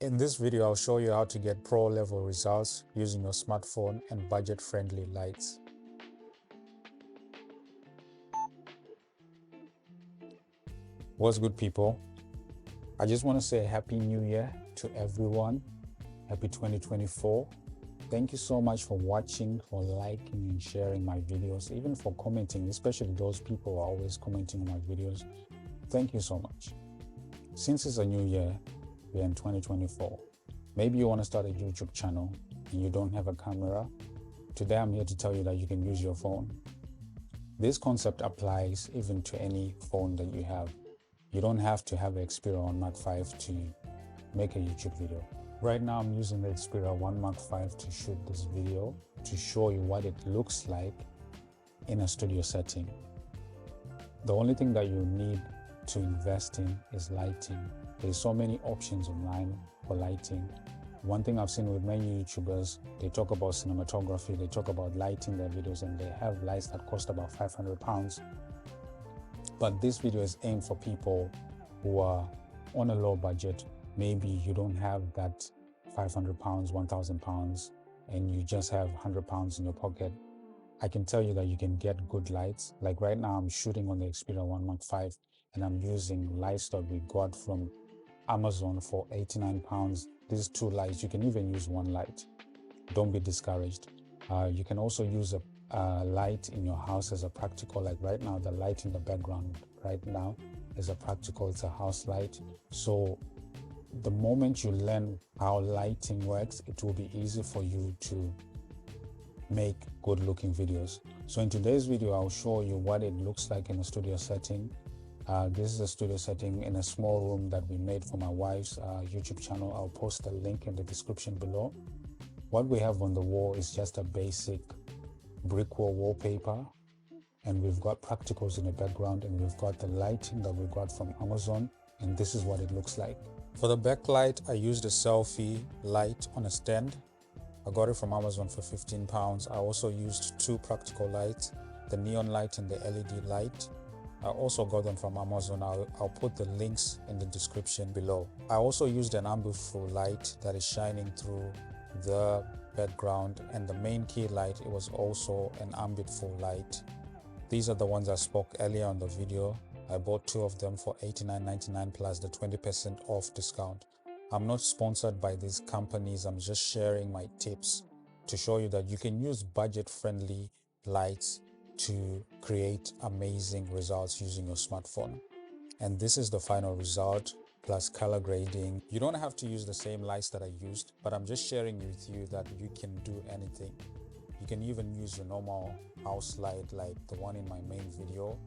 In this video, I'll show you how to get pro level results using your smartphone and budget-friendly lights. What's good, people? I just want to say Happy New Year to everyone. Happy 2024. Thank you so much for watching, for liking and sharing my videos, even for commenting, especially those people who are always commenting on my videos. Thank you so much. Since it's a new year, we're in 2024. Maybe you want to start a YouTube channel and you don't have a camera. Today I'm here to tell you that you can use your phone. This concept applies even to any phone that you have. You don't have to have an Xperia 1 Mark 5 to make a YouTube video. Right now I'm using the Xperia 1 Mark 5 to shoot this video to show you what it looks like in a studio setting. The only thing that you need to invest in is lighting. There's so many options online for lighting. One thing I've seen with many YouTubers, they talk about cinematography, they talk about lighting their videos, and they have lights that cost about £500. But this video is aimed for people who are on a low budget. Maybe you don't have that £500, £1,000, and you just have £100 in your pocket. I can tell you that you can get good lights. Like right now, I'm shooting on the Xperia 1 Mark 5, and I'm using lights that we got from Amazon for £89. These two lights, you can even use one light. Don't be discouraged. You can also use a light in your house as a practical. Like right now, the light in the background right now is a practical, it's a house light. So the moment you learn how lighting works, it will be easy for you to make good looking videos. So in today's video, I'll show you what it looks like in a studio setting. This is a studio setting in a small room that we made for my wife's YouTube channel. I'll post a link in the description below. What we have on the wall is just a basic brick wall wallpaper, and we've got practicals in the background, and we've got the lighting that we got from Amazon, and this is what it looks like. For the backlight, I used a selfie light on a stand. I got it from Amazon for £15. I also used two practical lights, the neon light and the LED light. I also got them from Amazon. I'll put the links in the description below. I also used an ambient light that is shining through the background, and the main key light, it was also an ambient light. These are the ones I spoke earlier on the video. I bought two of them for $89.99 plus the 20% off discount. I'm not sponsored by these companies. I'm just sharing my tips to show you that you can use budget-friendly lights to create amazing results using your smartphone. And this is the final result, plus color grading. You don't have to use the same lights that I used, but I'm just sharing with you that you can do anything. You can even use your normal house light like the one in my main video,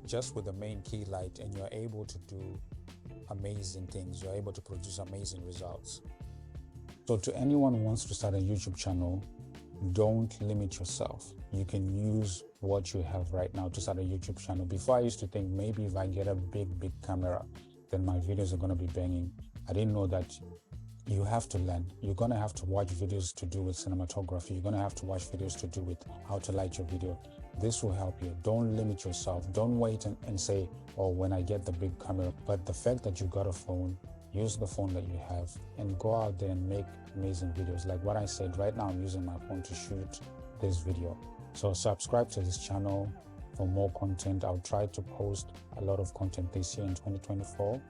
just with the main key light, and you're able to do amazing things. You're able to produce amazing results. So to anyone who wants to start a YouTube channel, don't limit yourself. You can use what you have right now to start a YouTube channel. Before, I used to think maybe if I get a big camera, then my videos are going to be banging. I didn't know that you have to learn. You're going to have to watch videos to do with cinematography. You're going to have to watch videos to do with how to light your video. This will help you. Don't limit yourself. Don't wait and say, oh, when I get the big camera. But the fact that you got a phone, use the phone that you have and go out there and make amazing videos. Like what I said, right now I'm using my phone to shoot this video. So subscribe to this channel for more content. I'll try to post a lot of content this year in 2024.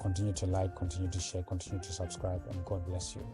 Continue to like, continue to share, continue to subscribe, and God bless you.